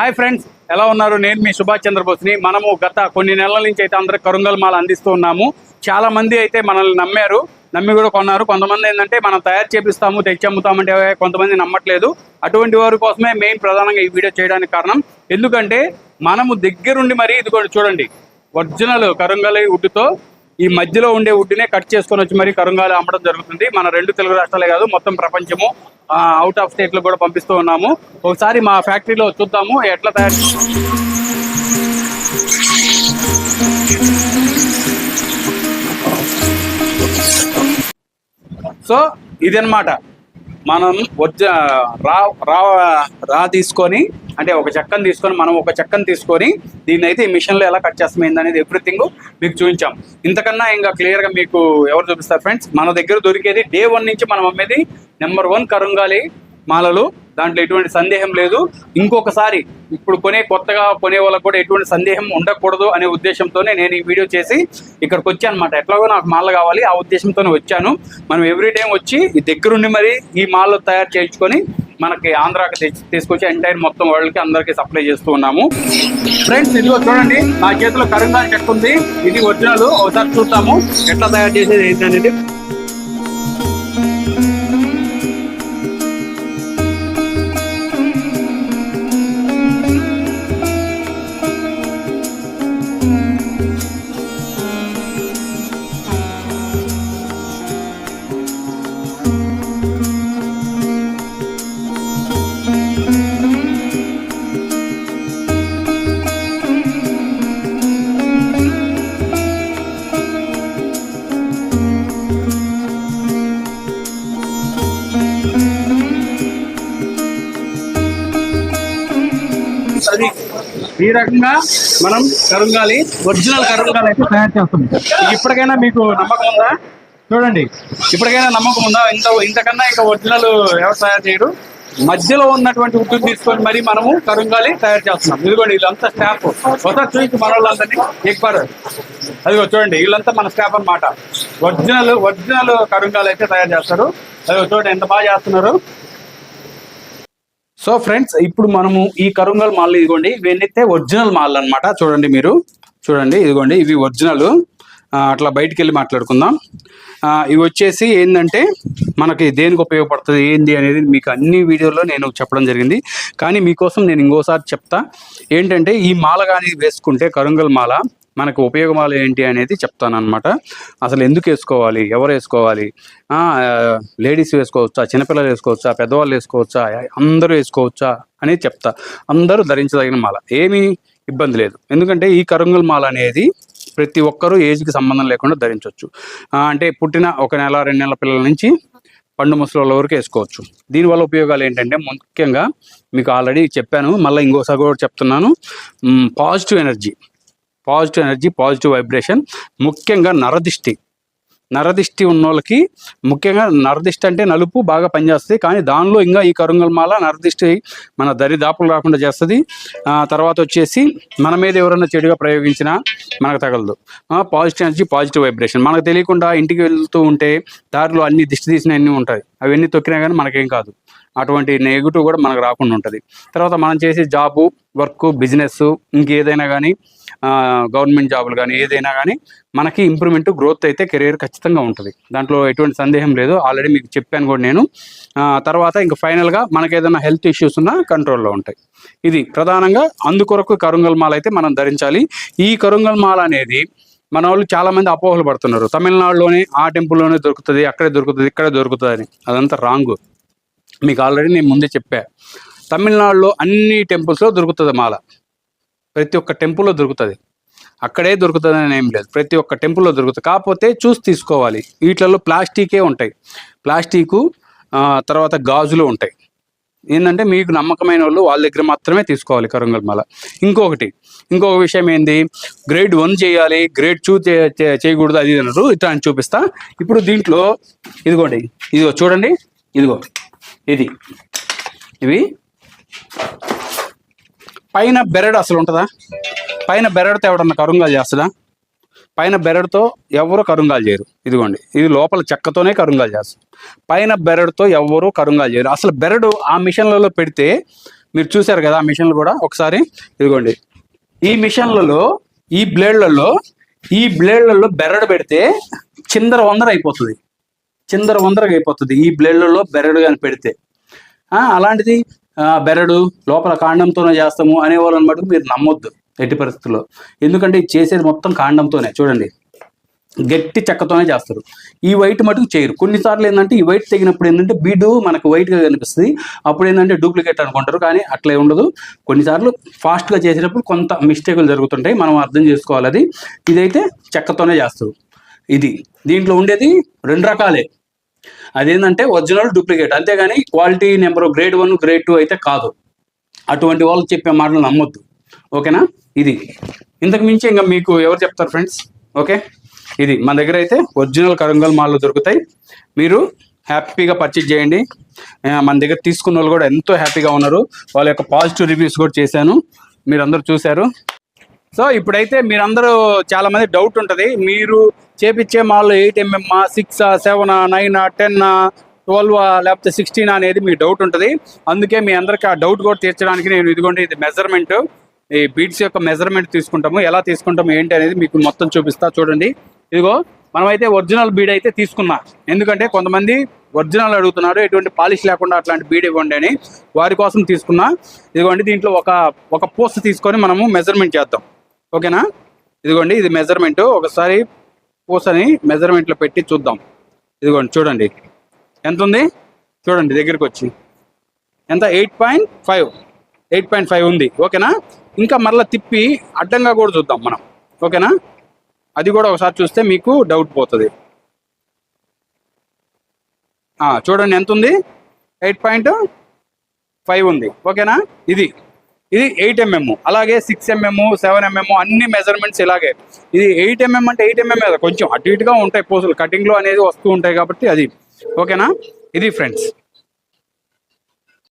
Hi friends, ఎలా ఉన్నారు? నేను మీ సుభాష్ చంద్రబోస్ని. మనము గత కొన్ని నెలల నుంచి అయితే అందరికి కరుంగల్ మాల అందిస్తూ ఉన్నాము. చాలా మంది అయితే మనల్ని నమ్మి కూడా కొన్నారు. కొంతమంది ఏంటంటే మనం తయారు చేపిస్తాము, తెచ్చి అమ్ముతామంటే కొంతమంది నమ్మట్లేదు. అటువంటి వారి కోసమే మెయిన్ ప్రధానంగా ఈ వీడియో చేయడానికి కారణం. ఎందుకంటే మనము దగ్గరుండి మరి ఇది కూడా చూడండి, ఒరిజినల్ కరుంగలి వుడ్తో ఈ మధ్యలో ఉండే వుడ్నే కట్ చేసుకొని వచ్చి మరి కరుంగాలి అమ్మడం జరుగుతుంది. మన 2 తెలుగు రాష్ట్రాలే కాదు, మొత్తం ప్రపంచము, అవుట్ ఆఫ్ స్టేట్ లో కూడా పంపిస్తూ ఉన్నాము. ఒకసారి మా ఫ్యాక్టరీలో చూద్దాము ఎట్లా తయారు. సో ఇదన్నమాట మనం రా తీసుకొని, అంటే ఒక చెక్కను తీసుకొని దీన్ని అయితే ఈ మిషన్లో ఎలా కట్ చేస్తామైంది అనేది ఎవ్రీథింగ్ మీకు చూపించాం. ఇంతకన్నా ఇంకా క్లియర్గా మీకు ఎవరు చూపిస్తారు ఫ్రెండ్స్? మన దగ్గర దొరికేది డే 1 నుంచి మనం అమ్మేది నెంబర్ 1 కరుంగాలి మాలలు. దాంట్లో ఎటువంటి సందేహం లేదు. ఇంకొకసారి ఇప్పుడు కొత్తగా కొనే వాళ్ళకు కూడా ఎటువంటి సందేహం ఉండకూడదు అనే ఉద్దేశంతోనే నేను ఈ వీడియో చేసి ఇక్కడికి వచ్చాను అనమాట. ఎట్లాగో నాకు మాల కావాలి, ఆ ఉద్దేశంతోనే వచ్చాను. మనం ఎవ్రీ టైం వచ్చి ఈ దగ్గరుండి మరి ఈ మాల్లో తయారు చేయించుకొని మనకి ఆంధ్రాకి తీసుకొచ్చి ఎంటైర్ మొత్తం వరల్డ్కి అందరికీ సప్లై చేస్తూ ఉన్నాము. ఫ్రెండ్స్, ఇదిగో చూడండి, నా చేతిలో కరుంగాలి చెక్క ఉంది. ఇది ఒరిజినల్. ఒకసారి చూద్దాము ఎట్లా తయారు చేసేది ఏంటనేది. అది ఈ రకంగా మనం కరుంగాలి, ఒరిజినల్ కరుంగాలి అయితే తయారు చేస్తాం. ఇప్పటికైనా మీకు నమ్మకం ఉందా? చూడండి, ఇప్పటికైనా నమ్మకం ఉందా? ఇంతకన్నా ఇంకా ఒరిజినల్ ఎవరు తయారు చేయరు. మధ్యలో ఉన్నటువంటి ఉడ్డు తీసుకొని మరి మనము కరుంగాలి తయారు చేస్తున్నాం. ఇదిగోండి, వీళ్ళంతా స్టాఫ్. ఒకసారి చూసి మన వాళ్ళందరినీ ఎక్పారు. అదిగో చూడండి, వీళ్ళంతా మన స్టాఫ్ అన్నమాట. ఒరిజినల్ కరుంగాలి అయితే తయారు చేస్తారు. అదిగో చూడండి ఎంత బాగా చేస్తున్నారు. సో ఫ్రెండ్స్, ఇప్పుడు మనము ఈ కరుంగల్ మాల్, ఇదిగోండి, ఇవన్నైతే ఒరిజినల్ మాల్ అనమాట. చూడండి, మీరు చూడండి, ఇదిగోండి, ఇవి ఒరిజినల్. అట్లా బయటికి వెళ్ళి మాట్లాడుకుందాం. ఇవి వచ్చేసి ఏంటంటే మనకి దేనికి ఉపయోగపడుతుంది ఏంది అనేది మీకు అన్ని వీడియోలో నేను చెప్పడం జరిగింది. కానీ మీకోసం నేను ఇంకోసారి చెప్తా. ఏంటంటే ఈ మాల కానీ వేసుకుంటే కరుంగల్ మాల మనకు ఉపయోగాలు ఏంటి అనేది చెప్తాను అనమాట. అసలు ఎందుకు వేసుకోవాలి, ఎవరు వేసుకోవాలి, లేడీస్ వేసుకోవచ్చా, చిన్నపిల్లలు వేసుకోవచ్చా, పెద్దవాళ్ళు వేసుకోవచ్చా, అందరూ వేసుకోవచ్చా అనేది చెప్తా. అందరూ ధరించదగిన మాల, ఏమీ ఇబ్బంది లేదు. ఎందుకంటే ఈ కరుంగల్ మాల అనేది ప్రతి ఒక్కరూ ఏజ్కి సంబంధం లేకుండా ధరించవచ్చు. అంటే పుట్టిన 1 నెల 2 నెలల పిల్లల నుంచి పండు ముసలి వరకు వేసుకోవచ్చు. దీనివల్ల ఉపయోగాలు ఏంటంటే ముఖ్యంగా మీకు ఆల్రెడీ చెప్పాను, మళ్ళీ ఇంకోసారి కూడా చెప్తున్నాను. Positive energy, positive vibration. ముఖ్యంగా నరదిష్టి ఉన్న వాళ్ళకి, ముఖ్యంగా నరదిష్టి అంటే నలుపు బాగా పనిచేస్తుంది. కానీ దానిలో ఇంకా ఈ కరుంగల్ మాల నరదిష్టి మన దరిదాపులు రాకుండా చేస్తుంది. తర్వాత వచ్చేసి మన మీద ఎవరైనా చెడుగా ప్రయోగించినా మనకు తగలదు. Positive energy, positive vibration. మనకు తెలియకుండా ఇంటికి వెళ్తూ ఉంటే దారిలో అన్ని దిష్టి తీసినవన్నీ ఉంటాయి. అవన్నీ తొక్కినా కానీ మనకేం కాదు. అటువంటి నెగిటివ్ కూడా మనకు రాకుండా ఉంటుంది. తర్వాత మనం చేసే జాబు, వర్క్, బిజినెస్, ఇంకేదైనా కానీ, గవర్నమెంట్ జాబులు కానీ, ఏదైనా కానీ మనకి ఇంప్రూవ్మెంట్, గ్రోత్ అయితే కెరీర్ ఖచ్చితంగా ఉంటుంది. దాంట్లో ఎటువంటి సందేహం లేదు. ఆల్రెడీ మీకు చెప్పాను కూడా నేను. తర్వాత ఇంకా ఫైనల్గా మనకి ఏదైనా హెల్త్ ఇష్యూస్ ఉన్నా కంట్రోల్లో ఉంటాయి. ఇది ప్రధానంగా అందుకొరకు కరుంగల్ మాల అయితే మనం ధరించాలి. ఈ కరుంగల్ మాల అనేది మన వాళ్ళు చాలామంది అపోహలు పడుతున్నారు. తమిళనాడులోనే ఆ టెంపుల్లోనే దొరుకుతుంది, అక్కడే దొరుకుతుంది, ఇక్కడే దొరుకుతుంది అని. అదంతా రాంగ్. మీకు ఆల్రెడీ నేను ముందే చెప్పా. తమిళనాడులో అన్ని టెంపుల్స్లో దొరుకుతుంది మాల. ప్రతి ఒక్క టెంపుల్లో దొరుకుతుంది. అక్కడే దొరుకుతుంది అని ఏం లేదు, ప్రతి ఒక్క టెంపుల్లో దొరుకుతుంది. కాకపోతే చూసి తీసుకోవాలి. వీటిలలో ప్లాస్టికే ఉంటాయి. ప్లాస్టికు తర్వాత గాజులు ఉంటాయి. ఏంటంటే మీకు నమ్మకమైన వాళ్ళు వాళ్ళ దగ్గర మాత్రమే తీసుకోవాలి కరుంగల్ మాల. ఇంకొక విషయం ఏంది, గ్రేడ్ 1 చేయాలి, గ్రేడ్ 2 చేయకూడదు, అది అన్నారు. ఇట్లా అని చూపిస్తా. ఇప్పుడు దీంట్లో ఇదిగోండి, ఇదిగో చూడండి, ఇదిగో ఇవి పైన బెరడు అసలు ఉంటుందా? పైన బెరడుతో ఎవడన్నా కరుంగాలు చేస్తుందా? పైన బెరడుతో ఎవరు కరుంగాలు చేయరు. ఇదిగోండి, ఇది లోపల చెక్కతోనే కరుంగాలు చేస్తారు. పైన బెరడుతో ఎవరు కరుంగాలు చేయరు. అసలు బెరడు ఆ మిషన్లలో పెడితే మీరు చూసారు కదా ఆ మిషన్లు కూడా ఒకసారి ఇదిగోండి. ఈ మిషన్లలో ఈ బ్లేడ్లలో బెరడు పెడితే చిందర వందర అయిపోతుంది, చిందర వందరగా అయిపోతుంది ఈ బ్లేడ్లలో బెరడు కానీ పెడితే. అలాంటిది బెరడు లోపల కాండంతోనే చేస్తాము అనేవాళ్ళు అనమాట మీరు నమ్మొద్దు ఎట్టి పరిస్థితుల్లో. ఎందుకంటే ఇది చేసేది మొత్తం కాండంతోనే. చూడండి గట్టి చెక్కతోనే చేస్తారు. ఈ వైట్ మటుకు చేయరు. కొన్నిసార్లు ఏంటంటే ఈ వైట్ తెగినప్పుడు ఏంటంటే బీడు మనకు వైట్గా కనిపిస్తుంది, అప్పుడు ఏంటంటే డూప్లికేట్ అనుకుంటారు. కానీ అట్లే ఉండదు. కొన్నిసార్లు ఫాస్ట్గా చేసేటప్పుడు కొంత మిస్టేకులు జరుగుతుంటాయి, మనం అర్థం చేసుకోవాలి. అది ఇదైతే చెక్కతోనే చేస్తారు. దీంట్లో ఉండేది 2 రకాలే. అదేంటంటే ఒరిజినల్, డూప్లికేట్, అంతేగాని క్వాలిటీ నెంబర్ గ్రేడ్ 1 గ్రేడ్ 2 అయితే కాదు. అటువంటి వాళ్ళు చెప్పే మాటలు నమ్మొద్దు. ఓకేనా? ఇంతకు మించి ఇంకా మీకు ఎవరు చెప్తారు ఫ్రెండ్స్? ఓకే, ఇది మన దగ్గర అయితే ఒరిజినల్ కరంగల్ మాల్లో దొరుకుతాయి. మీరు హ్యాపీగా పర్చేజ్ చేయండి. మన దగ్గర తీసుకున్న వాళ్ళు కూడా ఎంతో హ్యాపీగా ఉన్నారు. వాళ్ళ యొక్క పాజిటివ్ రివ్యూస్ కూడా చేశాను, మీరందరూ చూశారు. సో ఇప్పుడైతే మీరందరూ చాలామంది డౌట్ ఉంటుంది, మీరు చేపించే మాల్లో 8mm, 6, 7, 9, 10, 12 లేకపోతే 16 అనేది మీకు డౌట్ ఉంటుంది. అందుకే మీ అందరికీ ఆ డౌట్ కూడా తీర్చడానికి నేను ఇదిగోండి ఇది మెజర్మెంట్, ఈ బీడ్స్ యొక్క మెజర్మెంట్ తీసుకుంటాము. ఎలా తీసుకుంటాము ఏంటి అనేది మీకు మొత్తం చూపిస్తా. చూడండి, ఇదిగో మనమైతే ఒరిజినల్ బీడ్ అయితే తీసుకున్నా. ఎందుకంటే కొంతమంది ఒరిజినల్ అడుగుతున్నారు, ఎటువంటి పాలిష్ లేకుండా అట్లాంటి బీడ్ ఇవ్వండి అని, వారి కోసం తీసుకున్నా. ఇదిగోండి దీంట్లో ఒక పోస్ట్ తీసుకొని మనము మెజర్మెంట్ చేద్దాం. ఓకేనా? ఇదిగోండి ఇది మెజర్మెంట్. ఒకసారి పూసని మెజర్మెంట్లో పెట్టి చూద్దాం. ఇదిగోండి చూడండి ఎంత ఉంది, చూడండి దగ్గరికి వచ్చి ఎంత 8.5 ఉంది. ఓకేనా? ఇంకా మరలా తిప్పి అడ్డంగా కూడా చూద్దాం మనం. ఓకేనా? అది కూడా ఒకసారి చూస్తే మీకు డౌట్ పోతుంది. చూడండి ఎంత ఉంది, 8.5 ఉంది. ఓకేనా? ఇది 8mm, అలాగే 6mm, 7mm అన్ని మెజర్మెంట్స్ ఇలాగే. ఇది 8mm అంటే 8mm కొంచెం అటు ఇటుగా ఉంటాయి పూసలు, కటింగ్లో అనేది వస్తూ ఉంటాయి కాబట్టి అది. ఓకేనా? ఇది ఫ్రెండ్స్.